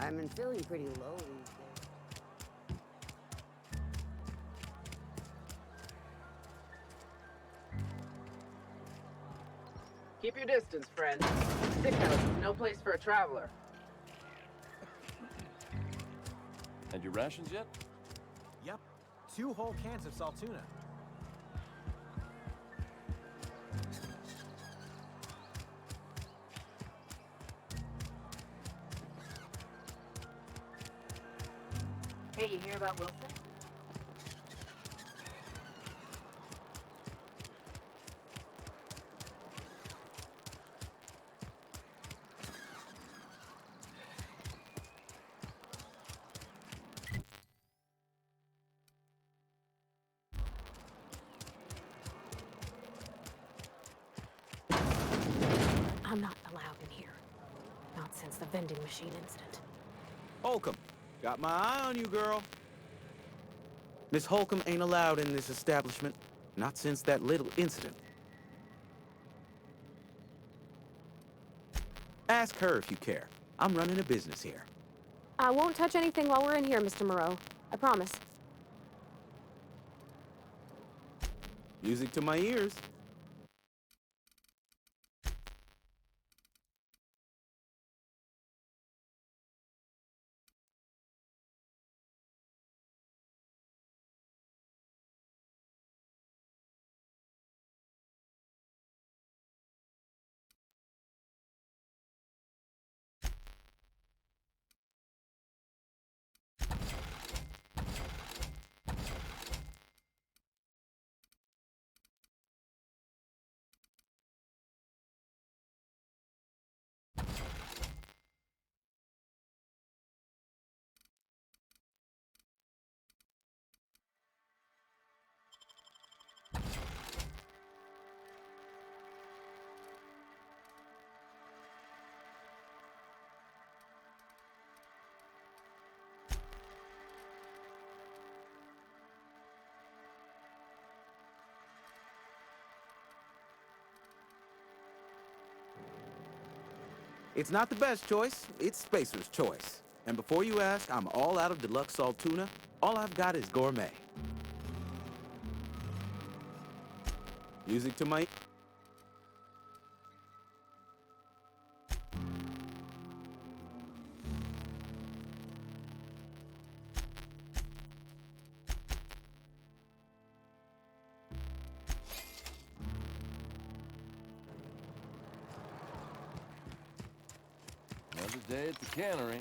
I've been feeling pretty low these days. Keep your distance, friend. Sick house is no place for a traveler. And your rations yet? Yep. 2 whole cans of saltuna. Hey, you hear about Wilson? I'm not allowed in here. Not since the vending machine incident. Holcomb, got my eye on you, girl. Miss Holcomb ain't allowed in this establishment. Not since that little incident. Ask her if you care. I'm running a business here. I won't touch anything while we're in here, Mr. Moreau. I promise. Music to my ears. It's not the best choice, it's Spacer's choice. And before you ask, I'm all out of deluxe salt tuna. All I've got is gourmet. Music to my... Another day at the cannery.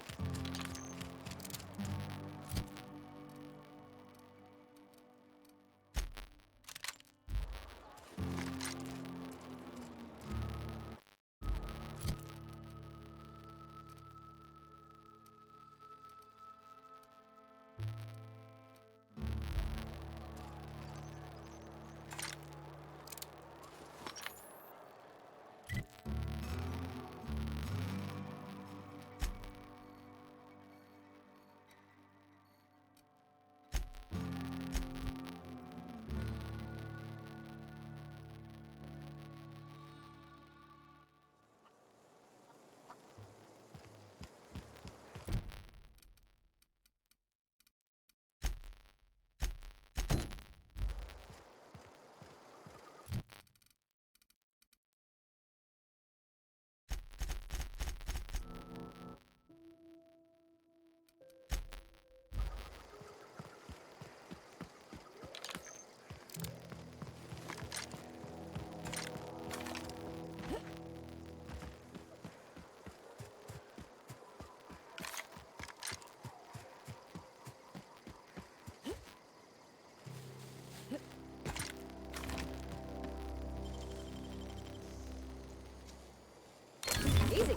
Easy.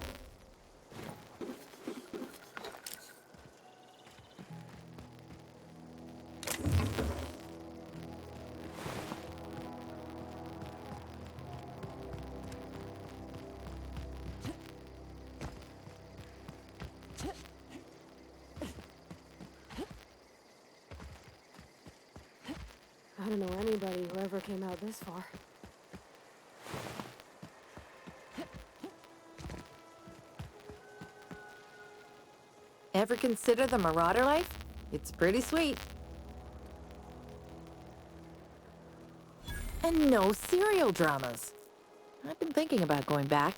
I don't know anybody who ever came out this far. Ever consider the Marauder life? It's pretty sweet. And no serial dramas. I've been thinking about going back.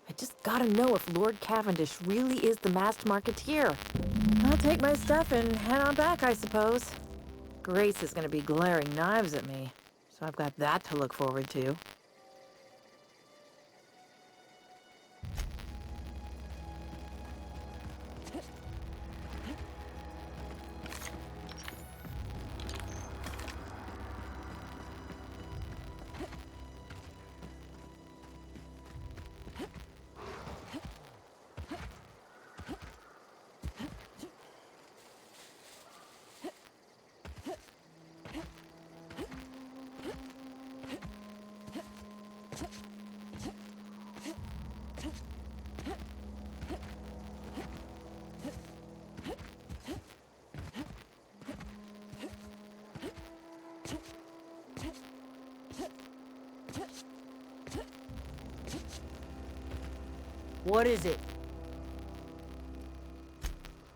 I just gotta know if Lord Cavendish really is the masked marketeer. I'll take my stuff and head on back, I suppose. Grace is gonna be glaring knives at me, so I've got that to look forward to. What is it?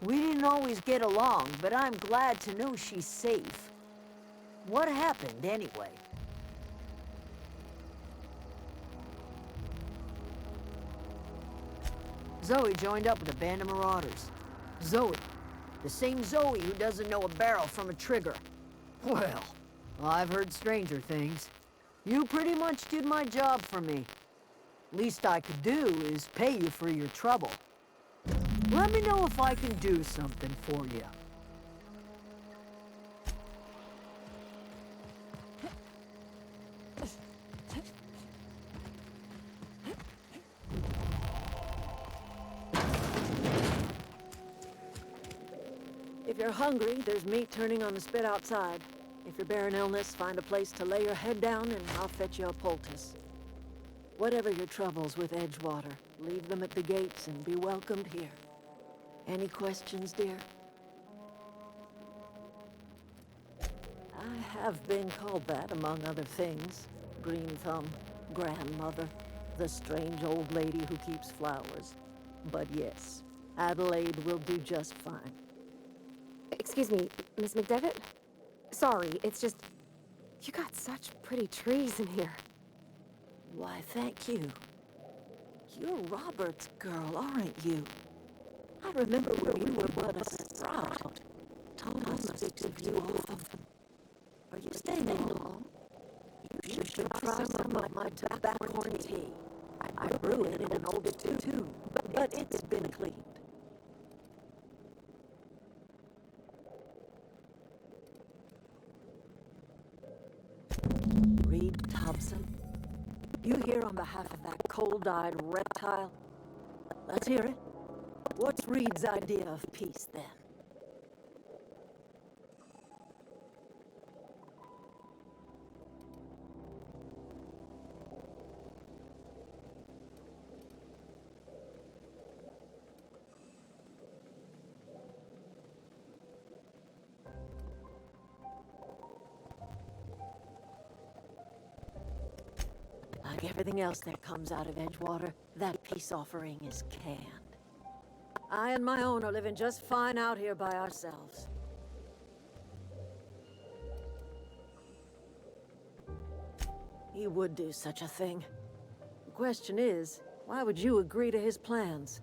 We didn't always get along, but I'm glad to know she's safe. What happened, anyway? Zoe joined up with a band of marauders. Zoe. The same Zoe who doesn't know a barrel from a trigger. Well, I've heard stranger things. You pretty much did my job for me. Least I could do is pay you for your trouble. Let me know if I can do something for you. If you're hungry, there's meat turning on the spit outside. If you're bearing illness, find a place to lay your head down and I'll fetch you a poultice. Whatever your troubles with Edgewater, leave them at the gates and be welcomed here. Any questions, dear? I have been called that, among other things. Green Thumb, grandmother, the strange old lady who keeps flowers. But yes, Adelaide will do just fine. Excuse me, Miss McDevitt? Sorry, it's just... You got such pretty trees in here. Why, thank you. You're Robert's girl, aren't you? I remember when we were but a sprout. Thomas speaks of you often. Are you staying long? You should try some of my tobacco tea. I brew it in an old tube, but it's been cleaned. Reed Thompson? You here on behalf of that cold-eyed reptile? Let's hear it. What's Reed's idea of peace, then? Like everything else that comes out of Edgewater, that peace offering is canned. I and my own are living just fine out here by ourselves. He would do such a thing. The question is, why would you agree to his plans?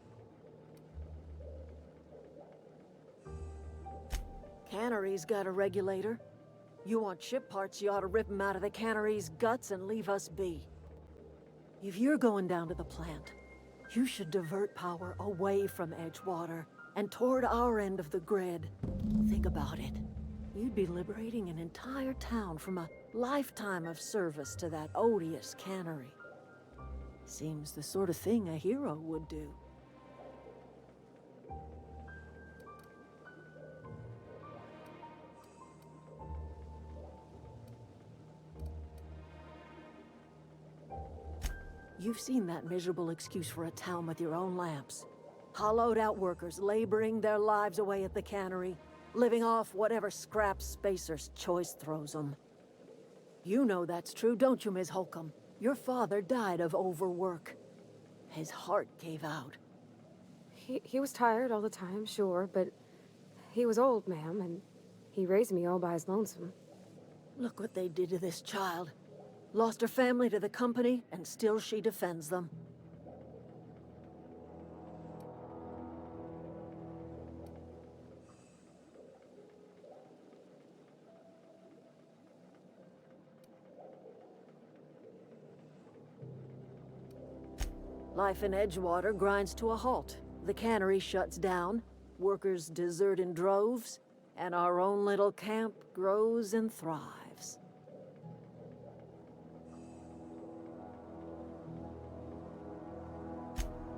Cannery's got a regulator. You want ship parts, you ought to rip them out of the cannery's guts and leave us be. If you're going down to the plant, you should divert power away from Edgewater and toward our end of the grid. Think about it. You'd be liberating an entire town from a lifetime of service to that odious cannery. Seems the sort of thing a hero would do. You've seen that miserable excuse for a town with your own lamps. Hollowed out workers laboring their lives away at the cannery, living off whatever scraps Spacer's choice throws them. You know that's true, don't you, Ms. Holcomb? Your father died of overwork. His heart gave out. He was tired all the time, sure, but he was old, ma'am, and he raised me all by his lonesome. Look what they did to this child. Lost her family to the company, and still she defends them. Life in Edgewater grinds to a halt. The cannery shuts down, workers desert in droves, and our own little camp grows and thrives.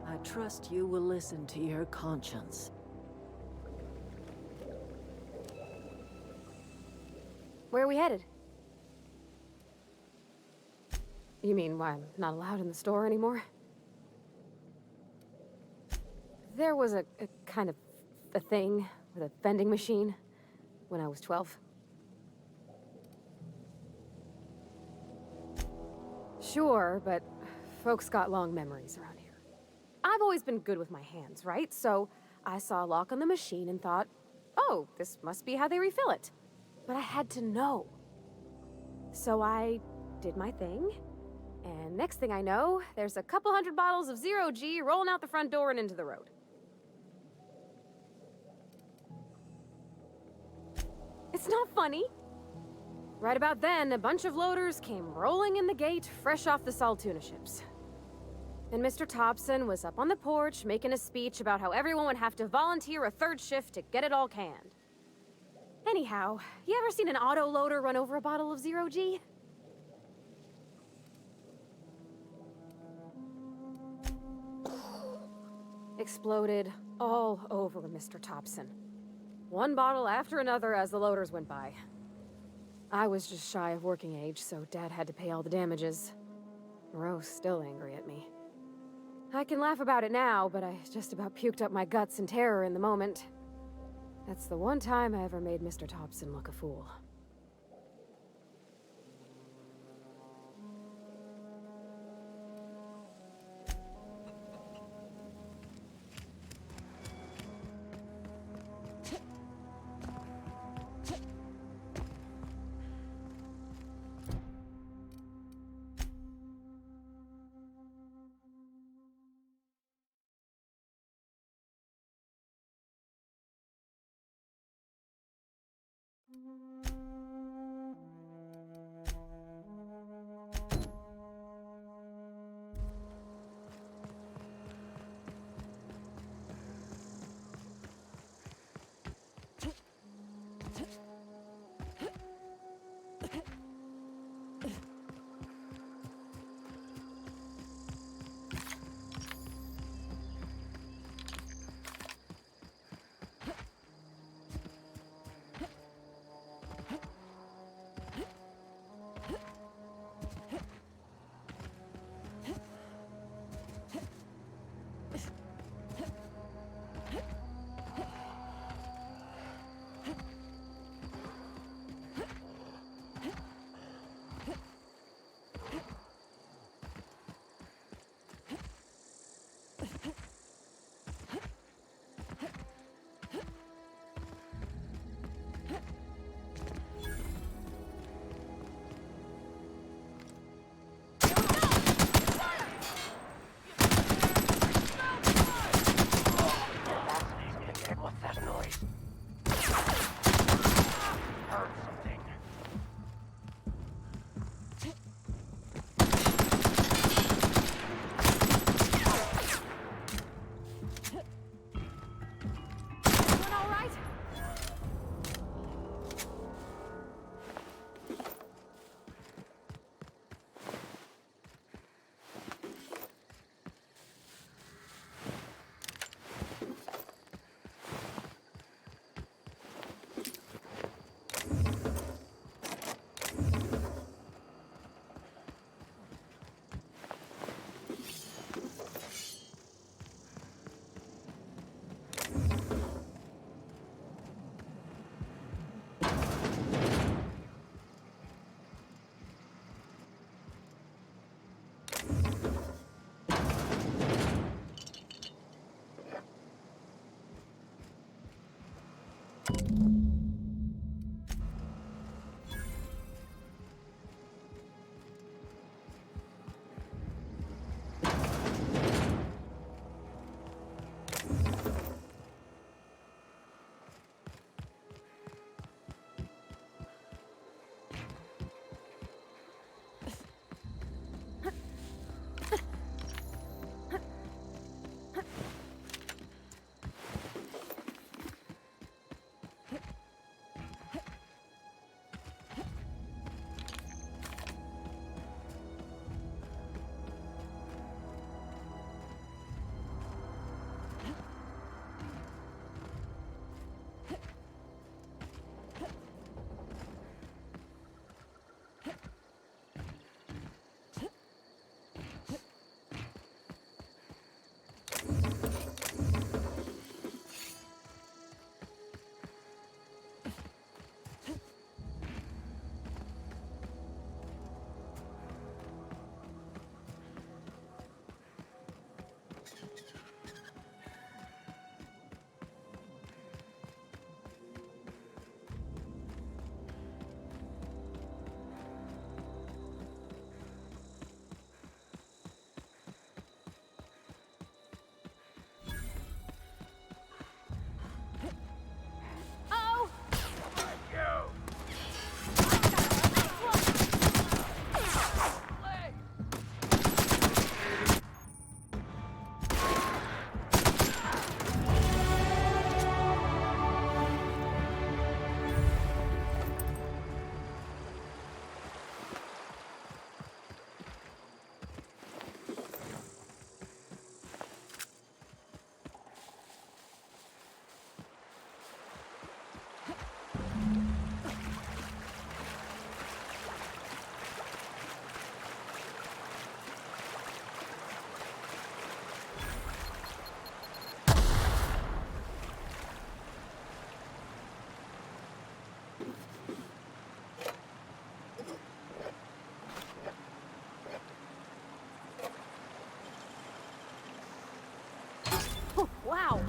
I trust you will listen to your conscience. Where are we headed? You mean why I'm not allowed in the store anymore? There was a kind of a thing with a vending machine when I was 12. Sure, but folks got long memories around here. I've always been good with my hands, right? So I saw a lock on the machine and thought, oh, this must be how they refill it. But I had to know. So I did my thing, and next thing I know, there's a couple hundred bottles of Zero G rolling out the front door and into the road. It's not funny. Right about then, a bunch of loaders came rolling in the gate, fresh off the Saltuna ships. And Mr. Thompson was up on the porch making a speech about how everyone would have to volunteer a third shift to get it all canned. Anyhow, you ever seen an auto loader run over a bottle of Zero G? Exploded all over Mr. Thompson. One bottle after another as the loaders went by. I was just shy of working age, so Dad had to pay all the damages. Moreau's still angry at me. I can laugh about it now, but I just about puked up my guts in terror in the moment. That's the one time I ever made Mr. Thompson look a fool. Wow.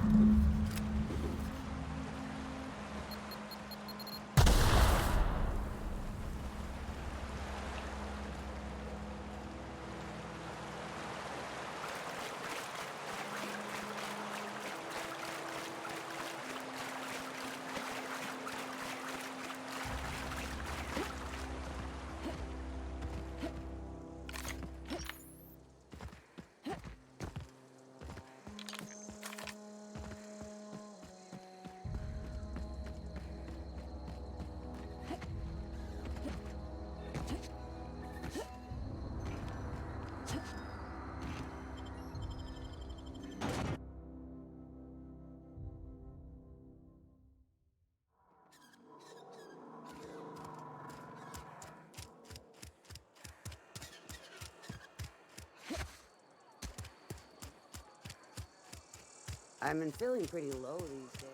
I've been feeling pretty low these days.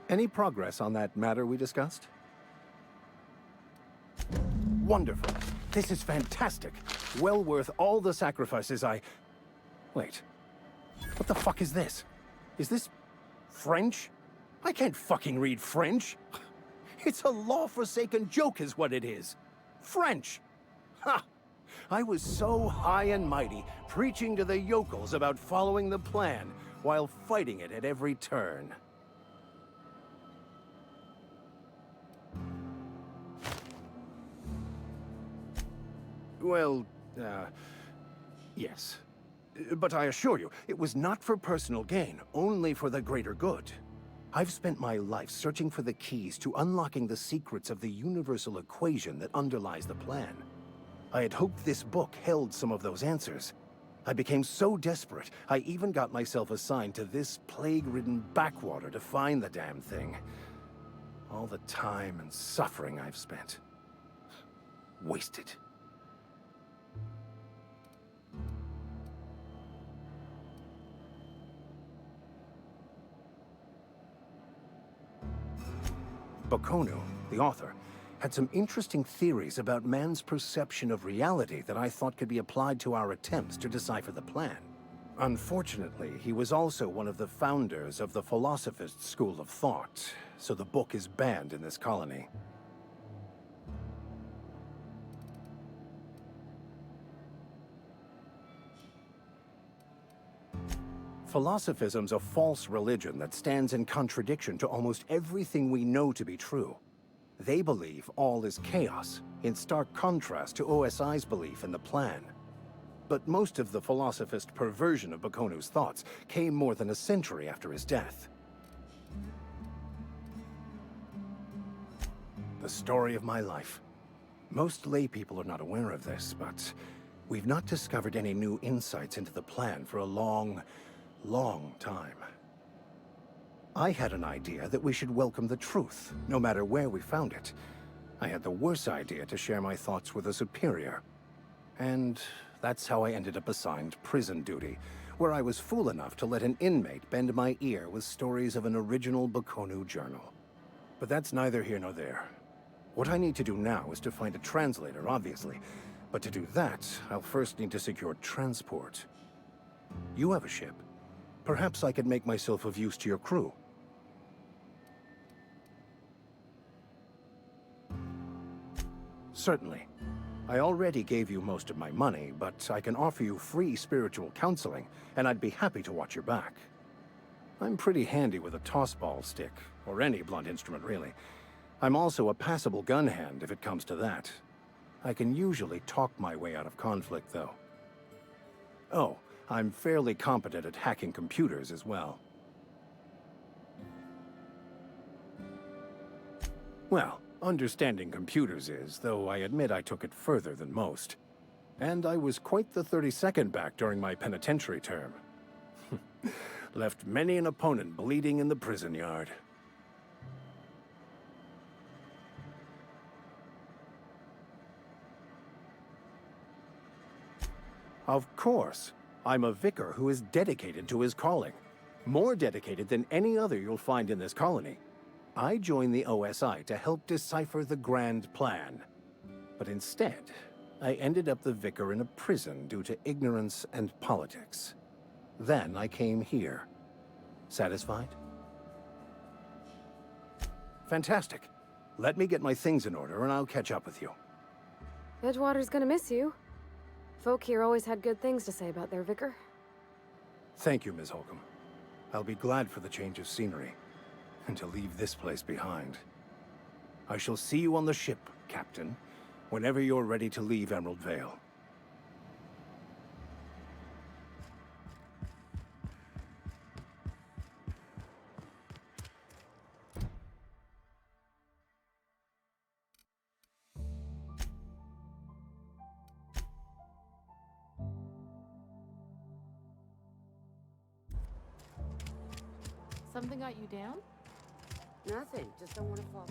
Any progress on that matter we discussed? Wonderful. This is fantastic. Well worth all the sacrifices I... Wait. What the fuck is this? Is this... French? I can't fucking read French. It's a law-forsaken joke is what it is. French! Ha! I was so high and mighty, preaching to the yokels about following the plan, while fighting it at every turn. Well, yes. But I assure you, it was not for personal gain, only for the greater good. I've spent my life searching for the keys to unlocking the secrets of the universal equation that underlies the plan. I had hoped this book held some of those answers. I became so desperate, I even got myself assigned to this plague-ridden backwater to find the damn thing. All the time and suffering I've spent. Wasted. Bokonu, the author, had some interesting theories about man's perception of reality that I thought could be applied to our attempts to decipher the plan. Unfortunately, he was also one of the founders of the Philosophist school of thought, so the book is banned in this colony. Philosophism's a false religion that stands in contradiction to almost everything we know to be true. They believe all is chaos, in stark contrast to OSI's belief in the plan. But most of the philosophist perversion of Bokonu's thoughts came more than a century after his death. The story of my life. Most lay people are not aware of this, but we've not discovered any new insights into the plan for a long time. I had an idea that we should welcome the truth, no matter where we found it. I had the worse idea to share my thoughts with a superior. And that's how I ended up assigned prison duty, where I was fool enough to let an inmate bend my ear with stories of an original Bokonu journal. But that's neither here nor there. What I need to do now is to find a translator, obviously. But to do that, I'll first need to secure transport. You have a ship. Perhaps I could make myself of use to your crew. Certainly. I already gave you most of my money, but I can offer you free spiritual counseling, and I'd be happy to watch your back. I'm pretty handy with a tossball stick, or any blunt instrument, really. I'm also a passable gun hand, if it comes to that. I can usually talk my way out of conflict, though. Oh, I'm fairly competent at hacking computers as well. Well, understanding computers is, though I admit I took it further than most. And I was quite the 32nd back during my penitentiary term. Left many an opponent bleeding in the prison yard. Of course. I'm a vicar who is dedicated to his calling. More dedicated than any other you'll find in this colony. I joined the OSI to help decipher the Grand Plan. But instead, I ended up the vicar in a prison due to ignorance and politics. Then I came here. Satisfied? Fantastic. Let me get my things in order and I'll catch up with you. Edgewater's gonna miss you. Folk here always had good things to say about their vicar. Thank you, Ms. Holcomb. I'll be glad for the change of scenery, and to leave this place behind. I shall see you on the ship, Captain, whenever you're ready to leave Emerald Vale. Something got you down? Nothing. Just don't want to fall.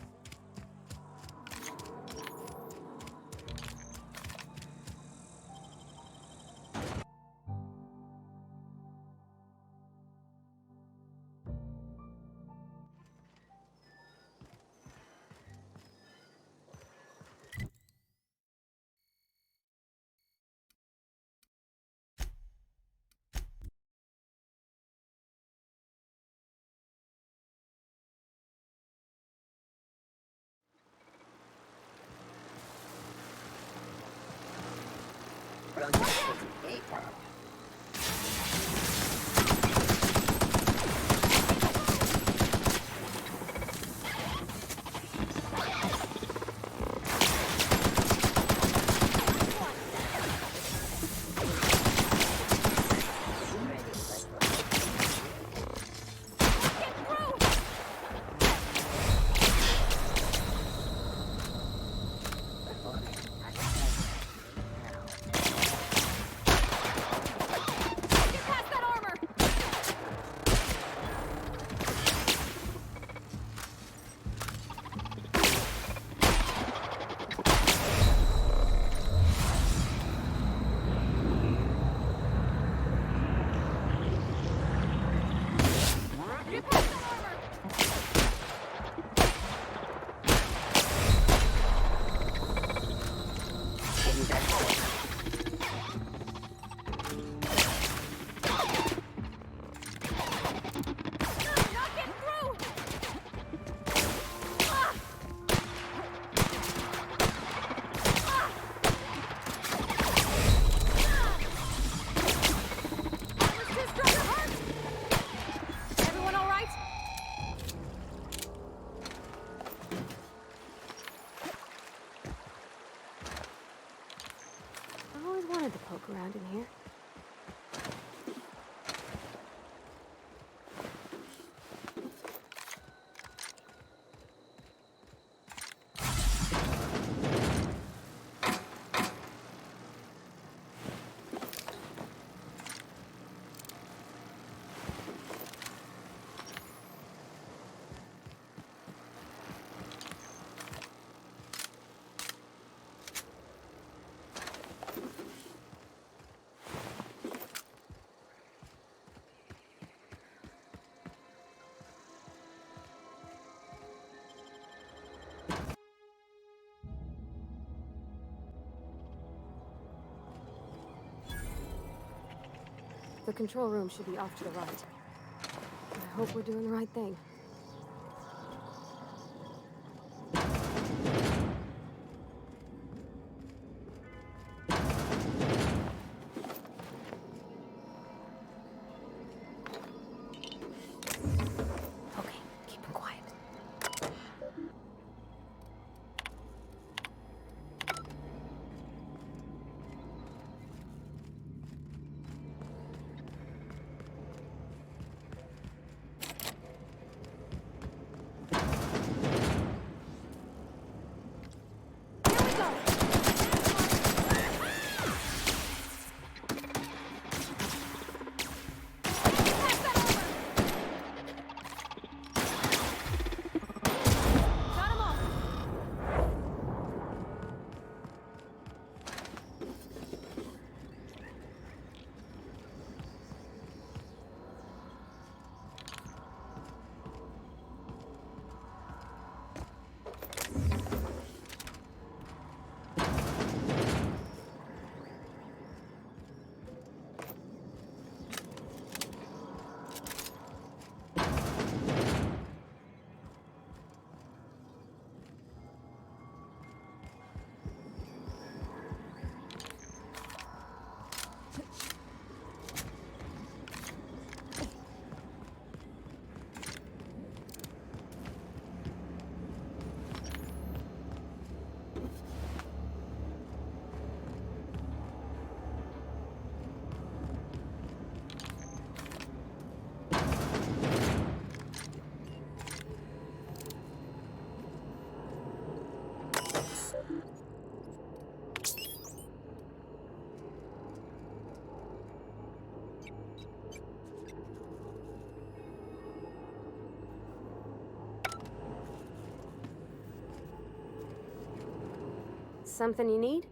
Around in here. The control room should be off to the right. I hope we're doing the right thing. Okay, keep him quiet. Something you need?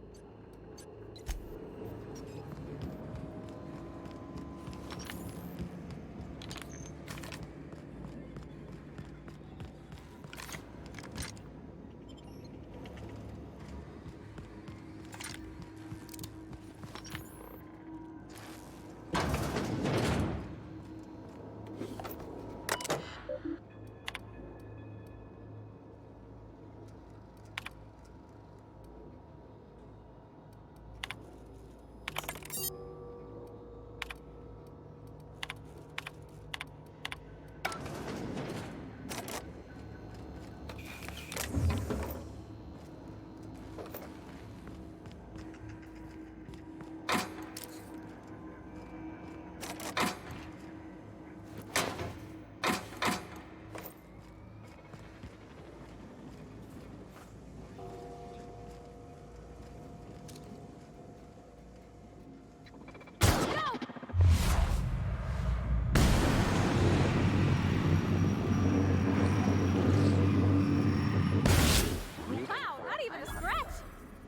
Wow, not even a scratch!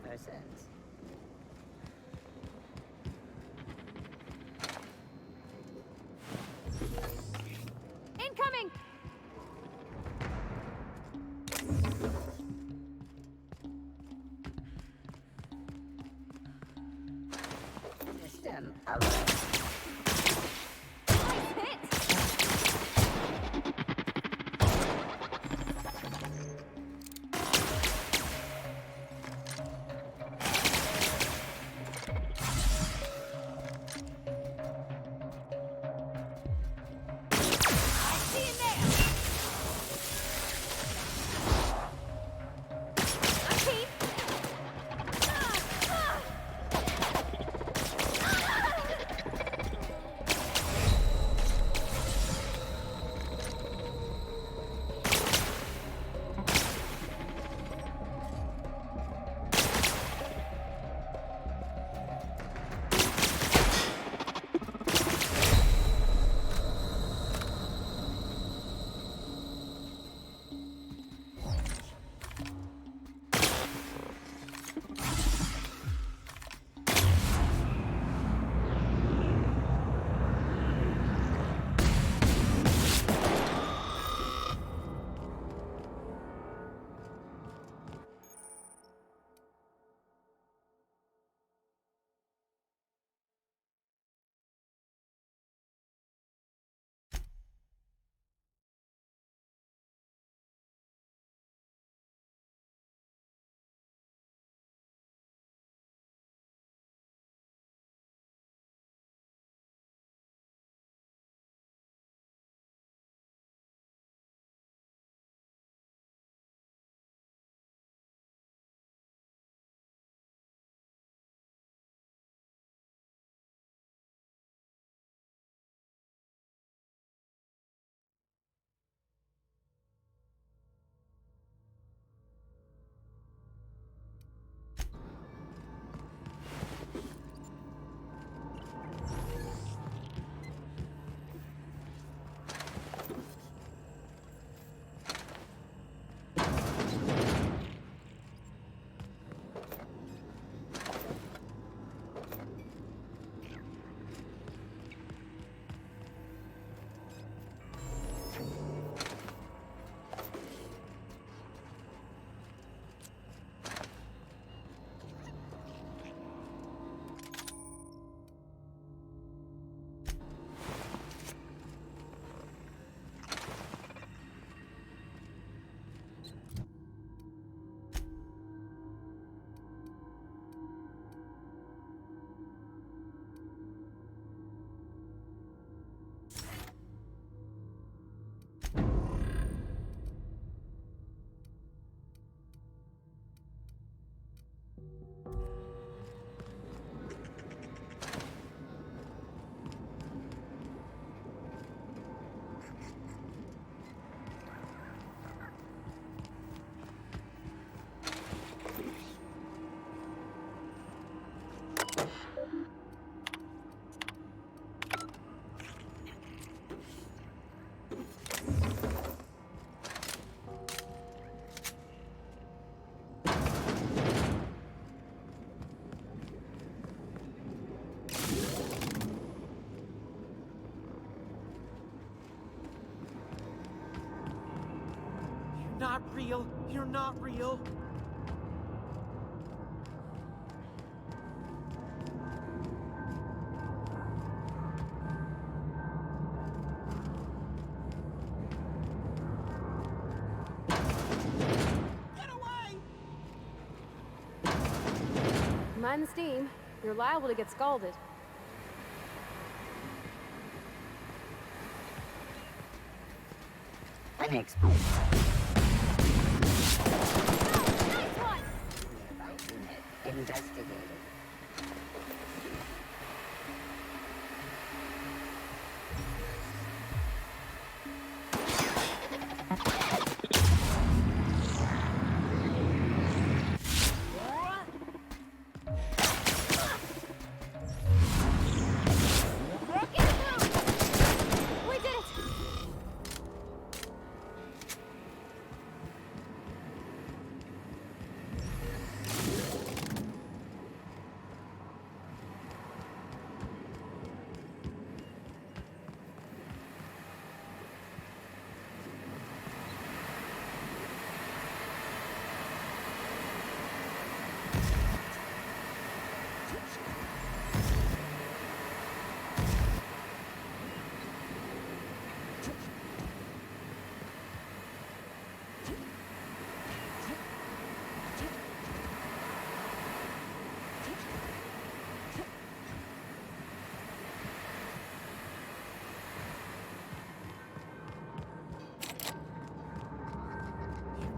Makes sense. Incoming! Stem. Nice hit! I see you there! I'm Pete! not real. You're not real. Mind the steam. You're liable to get scalded. Unexpected. Investigated.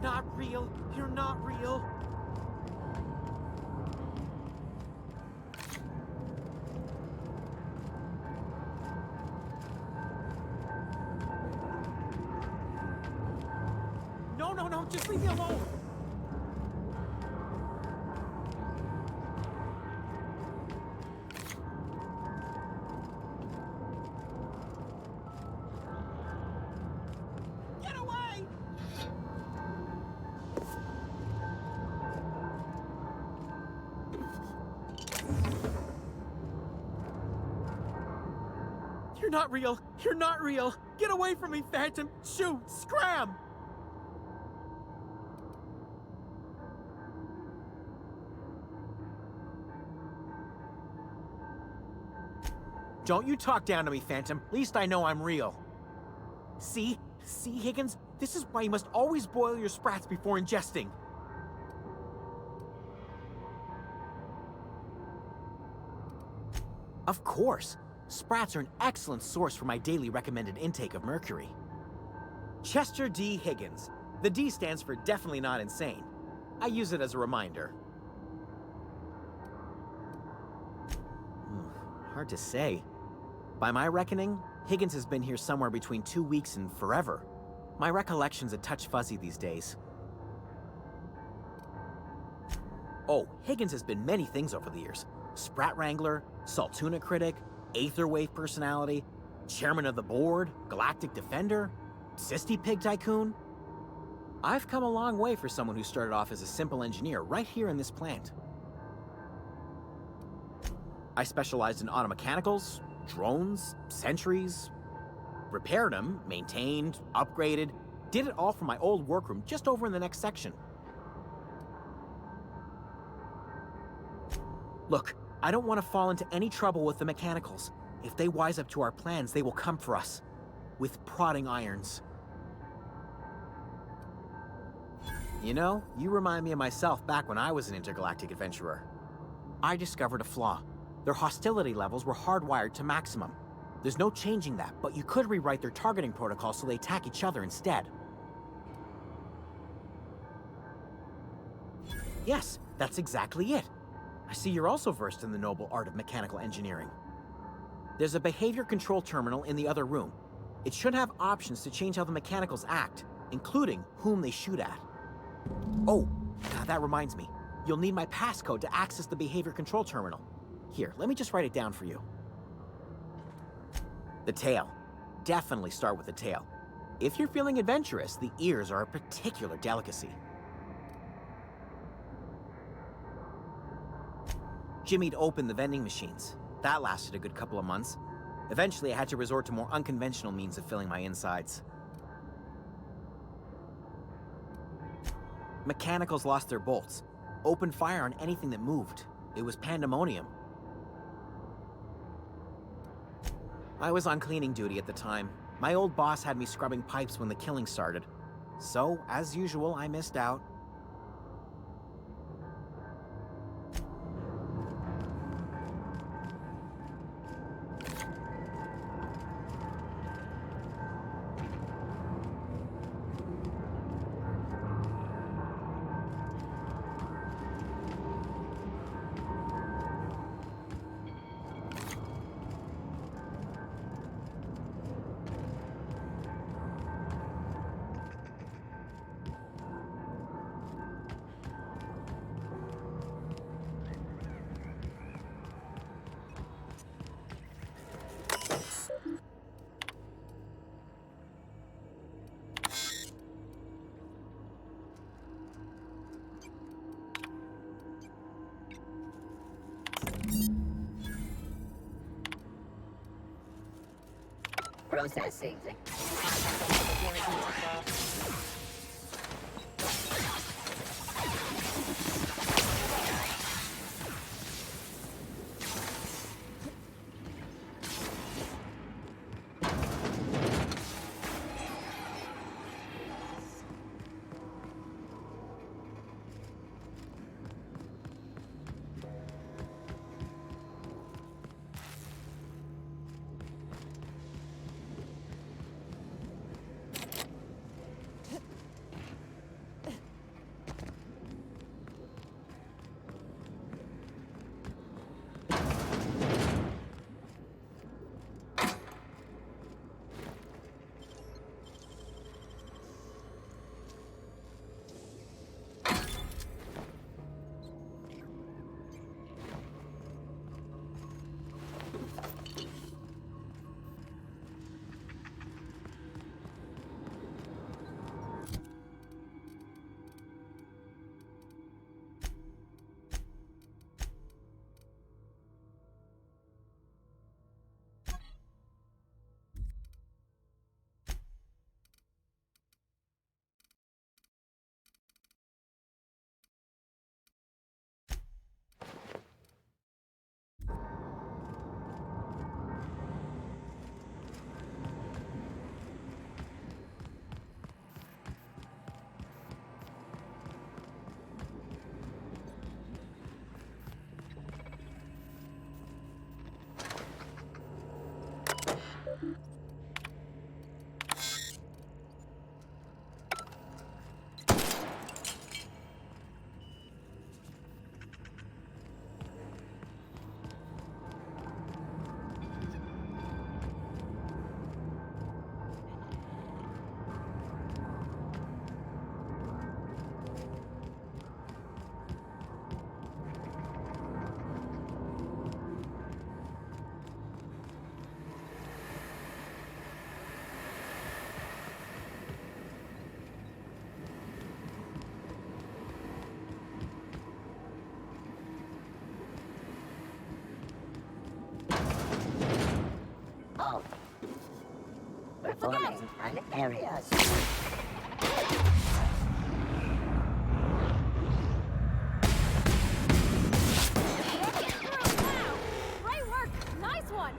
Not real. You're not real. No, no, no, just leave me alone. Get away! You're not real. You're not real. Get away from me, Phantom. Shoot! Scram! Don't you talk down to me, Phantom. At least I know I'm real. See? See, Higgins? This is why you must always boil your sprats before ingesting. Of course. Sprats are an excellent source for my daily recommended intake of mercury. Chester D. Higgins. The D stands for definitely not insane. I use it as a reminder. Hard to say. By my reckoning, Higgins has been here somewhere between 2 weeks and forever. My recollection's a touch fuzzy these days. Oh, Higgins has been many things over the years. Sprat Wrangler, Saltuna Critic, Aetherwave Personality, Chairman of the Board, Galactic Defender, Sisty Pig Tycoon. I've come a long way for someone who started off as a simple engineer right here in this plant. I specialized in automechanicals, drones, sentries, repaired them, maintained, upgraded, did it all from my old workroom just over in the next section. Look, I don't want to fall into any trouble with the mechanicals. If they wise up to our plans, they will come for us. With prodding irons. You know, you remind me of myself back when I was an intergalactic adventurer. I discovered a flaw. Their hostility levels were hardwired to maximum. There's no changing that, but you could rewrite their targeting protocol so they attack each other instead. Yes, that's exactly it. I see you're also versed in the noble art of mechanical engineering. There's a behavior control terminal in the other room. It should have options to change how the mechanicals act, including whom they shoot at. Oh, that reminds me. You'll need my passcode to access the behavior control terminal. Here, let me just write it down for you. The tail. Definitely start with the tail. If you're feeling adventurous, the ears are a particular delicacy. Jimmy'd opened the vending machines. That lasted a good couple of months. Eventually, I had to resort to more unconventional means of filling my insides. Mechanicals lost their bolts. Opened fire on anything that moved. It was pandemonium. I was on cleaning duty at the time. My old boss had me scrubbing pipes when the killing started. So, as usual, I missed out. Processing. Oh. Performing on areas. Great work! Nice one!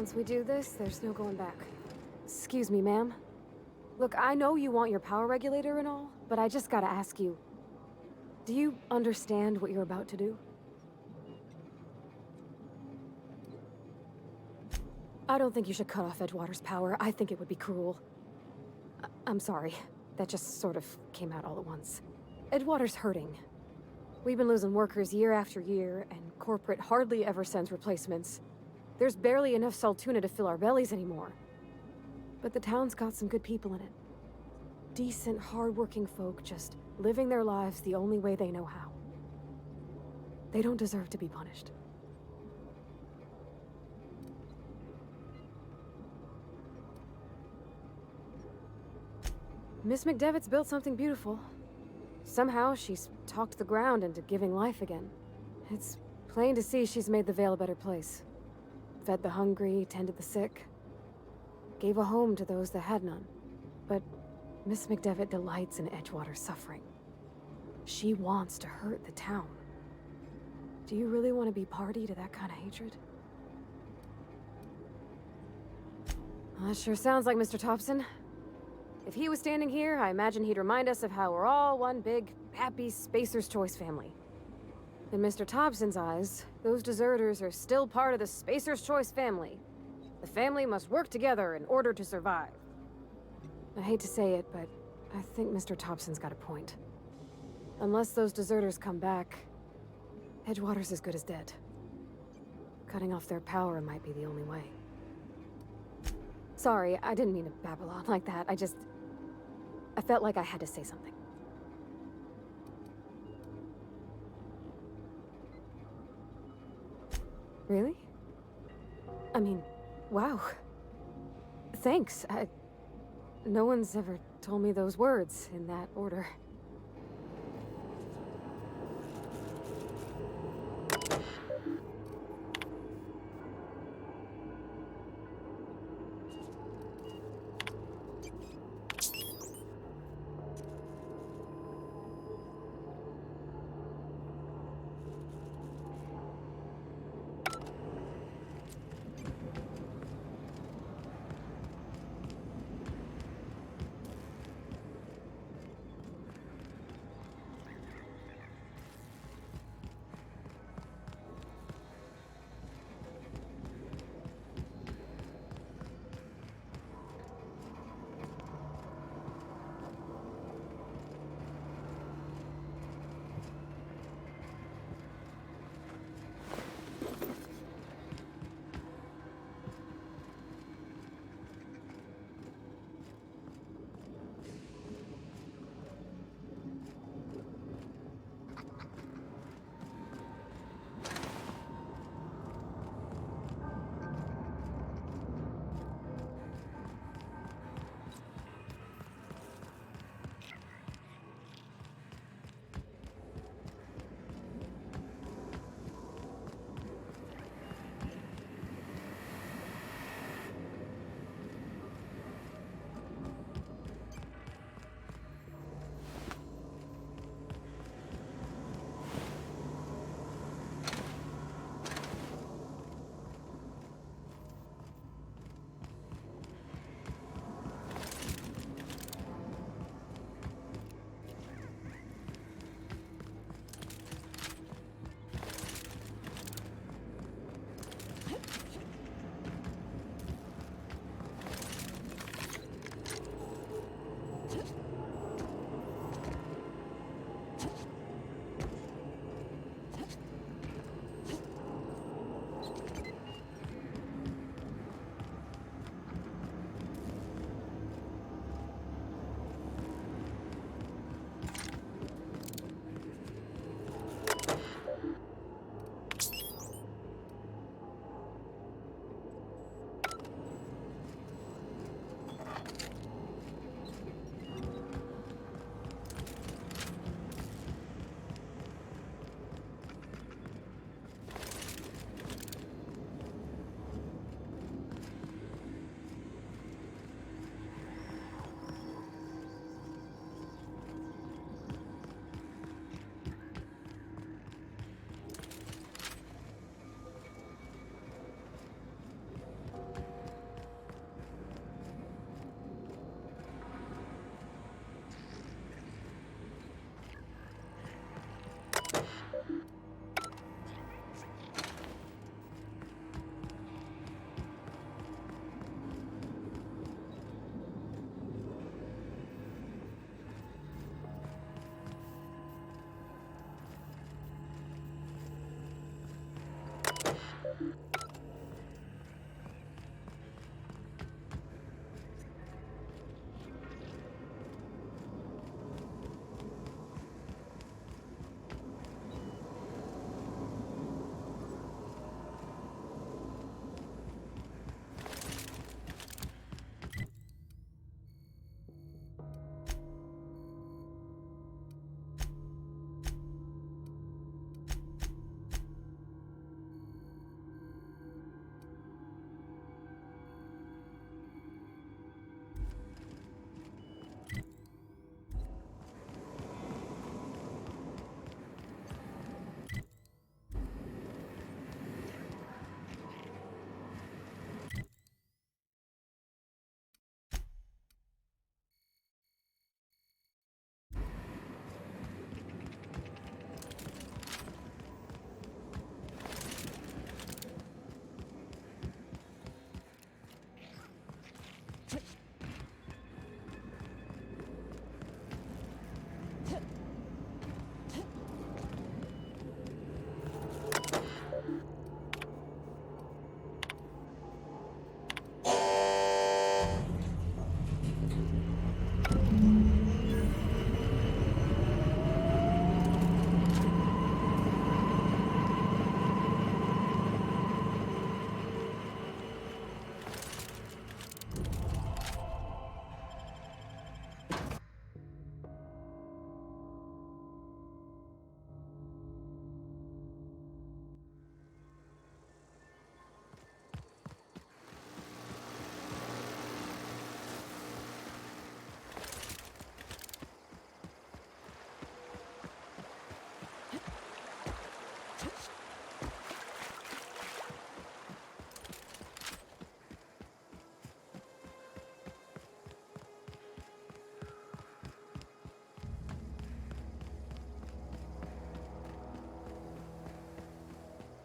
Once we do this, there's no going back. Excuse me, ma'am. Look, I know you want your power regulator and all, but I just gotta ask you. Do you understand what you're about to do? I don't think you should cut off Edgewater's power. I think it would be cruel. I'm sorry. That just sort of came out all at once. Edgewater's hurting. We've been losing workers year after year, and corporate hardly ever sends replacements. There's barely enough Saltuna to fill our bellies anymore. But the town's got some good people in it. Decent, hard-working folk just living their lives the only way they know how. They don't deserve to be punished. Miss McDevitt's built something beautiful. Somehow, she's talked the ground into giving life again. It's plain to see she's made the Vale a better place. Fed the hungry, tended the sick. Gave a home to those that had none. But Miss McDevitt delights in Edgewater's suffering. She wants to hurt the town. Do you really want to be party to that kind of hatred? Well, that sure sounds like Mr. Thompson. If he was standing here, I imagine he'd remind us of how we're all one big, happy Spacer's Choice family. In Mr. Thompson's eyes, those deserters are still part of the Spacer's Choice family. The family must work together in order to survive. I hate to say it, but I think Mr. Thompson's got a point. Unless those deserters come back, Edgewater's as good as dead. Cutting off their power might be the only way. Sorry, I didn't mean to babble on like that. I felt like I had to say something. Really? I mean, wow. Thanks. No one's ever told me those words in that order.